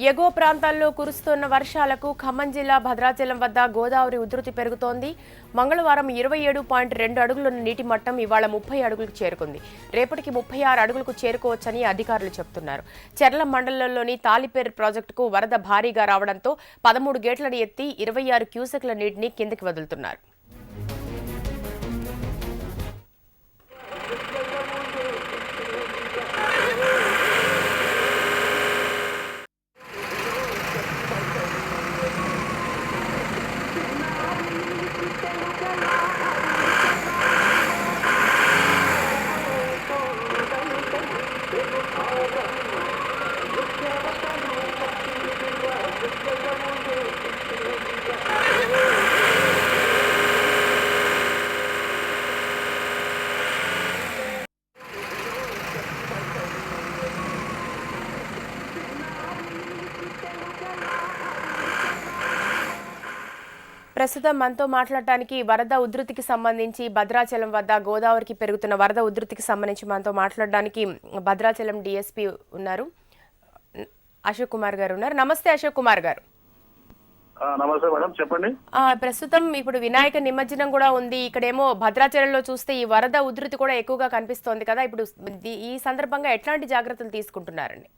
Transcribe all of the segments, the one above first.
ఎగువ ప్రాంతాల్లో కురుస్తున్న వర్షాలకు ఖమ్మం జిల్లా భద్రాచలం వద్ద గోదావరి ఉధృతి పెరుగుతోంది. మంగళవారం 27.2 అడుగులున్న నీటి మట్టం ఇవాళ 30 అడుగులకు చేరుకుంది. రేపటికి 36 అడుగులకు చేరుకోవచ్చని అధికారులు చెబుతున్నారు. చెర్ల మండలంలోని తాలిపేరు ప్రాజెక్టుకు వరద భారీగా రావడంతో 13 గేట్లను ఎత్తి 26 క్యూసెక్ల నీటిని కిందకి వదులుతున్నారు. ప్రస్తుతం మనతో మాట్లాడటానికి వరద ఉధృతికి సంబంధించి భద్రాచలం వద్ద గోదావరికి పెరుగుతున్న వరద ఉధృతికి సంబంధించి మనతో మాట్లాడడానికి భద్రాచలం డిఎస్పీ ఉన్నారు, అశోక్ కుమార్ గారు ఉన్నారు. నమస్తే అశోక్ కుమార్ గారు. నమస్తే మేడం, చెప్పండి. ప్రస్తుతం ఇప్పుడు వినాయక నిమజ్జనం కూడా ఉంది. ఇక్కడేమో భద్రాచలంలో చూస్తే ఈ వరద ఉధృతి కూడా ఎక్కువగా కనిపిస్తోంది కదా. ఇప్పుడు ఈ సందర్భంగా ఎట్లాంటి జాగ్రత్తలు తీసుకుంటున్నారండి?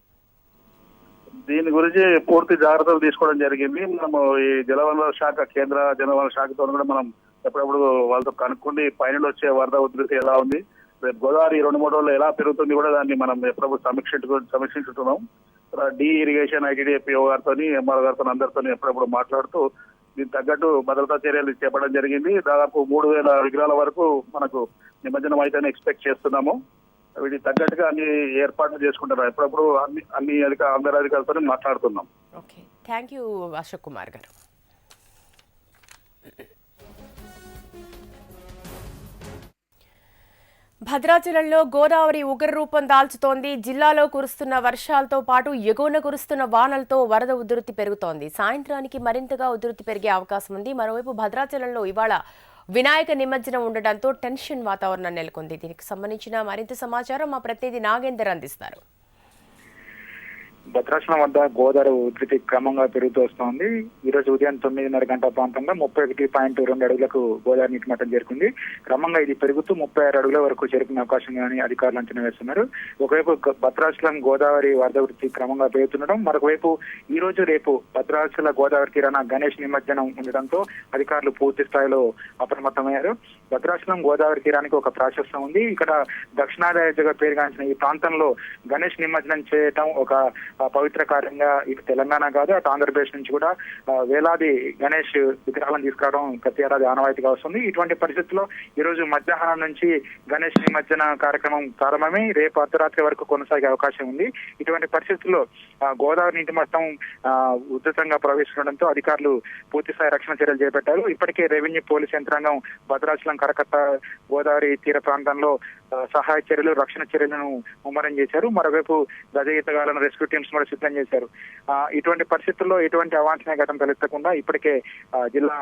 దీని గురించి పూర్తి జాగ్రత్తలు తీసుకోవడం జరిగింది. మనము ఈ జలవనరుల శాఖ, కేంద్ర జలవనరుల శాఖతో కూడా మనం ఎప్పుడప్పుడు వాళ్ళతో కనుక్కుండి పైన వచ్చే వరద ఉధృతి ఎలా ఉంది, రేపు గోదావరి 2-3 రోజులు ఎలా పెరుగుతుంది కూడా దాన్ని మనం ఎప్పుడప్పుడు సమీక్షించుతున్నాం. డి ఇరిగేషన్, ఐటీడీఏపీఓ గారితో, ఎంఆర్ గారితో అందరితో ఎప్పుడప్పుడు మాట్లాడుతూ దీనికి తగ్గట్టు భద్రతా చర్యలు చేపట్టడం జరిగింది. దాదాపు 3000 విగ్రహాల వరకు మనకు నిమజ్జనం అయితే ఎక్స్పెక్ట్ చేస్తున్నాము. వీటికి తగ్గట్టుగా అన్ని ఏర్పాట్లు చేసుకుంటున్నారు. ఎప్పుడప్పుడు అన్ని అందరి అధికారులతో మాట్లాడుతున్నాం. Okay, thank you Ashok Kumar గారు. భద్రాచలంలో గోదావరి ఉగ్రరూపం దాల్చుతోంది. జిల్లాలో కురుస్తున్న వర్షాలతో పాటు ఎగువన కురుస్తున్న వానలతో వరద ఉధృతి పెరుగుతోంది. సాయంత్రానికి మరింతగా ఉధృతి పెరిగే అవకాశం ఉంది. మరోవైపు భద్రాచలంలో ఇవాళ వినాయక నిమజ్జనం ఉండడంతో టెన్షన్ వాతావరణం నెలకొంది. దీనికి సంబంధించిన మరింత సమాచారం మా ప్రతినిధి నాగేందర్ అందిస్తారు. భద్రాచలం వద్ద గోదావరి ఉధృతి క్రమంగా పెరుగుతూ వస్తోంది. ఈ రోజు ఉదయం 9:30 గంటల ప్రాంతంలో 31.2 అడుగులకు గోదావరి నీటి మట్టం చేరుకుంది. క్రమంగా ఇది పెరుగుతూ 36 అడుగుల వరకు చేరుకునే అవకాశం ఉందని అధికారులు అంచనా వేస్తున్నారు. ఒకవైపు భద్రాచలం గోదావరి వరద ఉధృతి క్రమంగా పెరుగుతుండడం, మరొకవైపు ఈ రోజు రేపు భద్రాచల గోదావరి తీరాన గణేష్ నిమజ్జనం ఉండడంతో అధికారులు పూర్తి స్థాయిలో అప్రమత్తమయ్యారు. భద్రాచలం గోదావరి తీరానికి ఒక ప్రాశస్త్యం ఉంది. ఇక్కడ దక్షిణాదిగా పేరుగాంచిన ఈ ప్రాంతంలో గణేష్ నిమజ్జనం చేయటం ఒక పవిత్ర కార్యంగా ఇటు తెలంగాణ కాదు, అటు ఆంధ్రప్రదేశ్ నుంచి కూడా వేలాది గణేష్ విగ్రహాలను తీసుకురావడం ప్రతి ఏడాది ఆనవాయితీగా వస్తుంది. ఇటువంటి పరిస్థితుల్లో ఈ రోజు మధ్యాహ్నం నుంచి గణేష్ నిమజ్జన కార్యక్రమం ప్రారంభమై రేపు అర్ధరాత్రి వరకు కొనసాగే అవకాశం ఉంది. ఇటువంటి పరిస్థితుల్లో గోదావరి నీటి మట్టం ఉధృతంగా ప్రవేశించడంతో అధికారులు పూర్తిస్థాయి రక్షణ చర్యలు చేపట్టారు. ఇప్పటికే రెవెన్యూ పోలీస్ యంత్రాంగం భద్రాచలం, కరకట్ట, గోదావరి తీర ప్రాంతంలో సహాయ చర్యలు, రక్షణ చర్యలను ముమ్మరం చేశారు. మరోవైపు గజ ఈతగాళ్లను, రెస్క్యూ టీమ్స్ కూడా సిద్ధం చేశారు. ఇటువంటి పరిస్థితుల్లో ఎటువంటి అవాంఛనీయ ఘటన తలెత్తకుండా ఇప్పటికే జిల్లా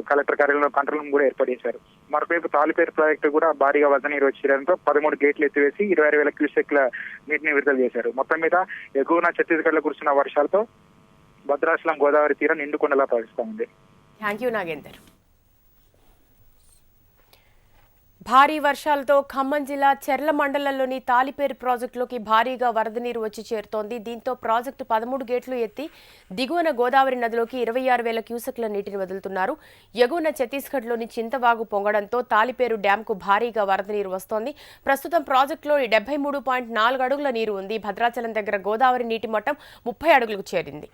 కలెక్టర్ కార్యాలయంలో కంట్రోల్ రూమ్ కూడా ఏర్పాటు చేశారు. మరోవైపు తాలిపేరు ప్రాజెక్టు కూడా భారీగా వరద నీరు వచ్చేయడంతో 13 గేట్లు ఎత్తివేసి 26,000 క్యూసెక్ల నీటిని విడుదల చేశారు. మొత్తం మీద ఎగువన ఛత్తీస్గఢ్ లో కురిసిన వర్షాలతో భద్రాచలం గోదావరి తీరం నిండుకొండలా ప్రవహిస్తూ ఉంది. Thank you Nagender. భారీ వర్షాలతో ఖమ్మం జిల్లా చెర్ల మండలంలోని తాలిపేరు ప్రాజెక్టులోకి భారీగా వరద నీరు వచ్చి చేరుతోంది. దీంతో ప్రాజెక్టు 13 గేట్లు ఎత్తి దిగువన గోదావరి నదిలోకి 26,000 క్యూసెక్ల నీటిని వదులుతున్నారు. ఎగువన ఛత్తీస్గఢ్లోని చింతవాగు పొంగడంతో తాలిపేరు డ్యాంకు భారీగా వరద నీరు వస్తోంది. ప్రస్తుతం ప్రాజెక్టులో 73.4 అడుగుల నీరు ఉంది. భద్రాచలం దగ్గర గోదావరి నీటి మట్టం 30 అడుగులకు చేరింది.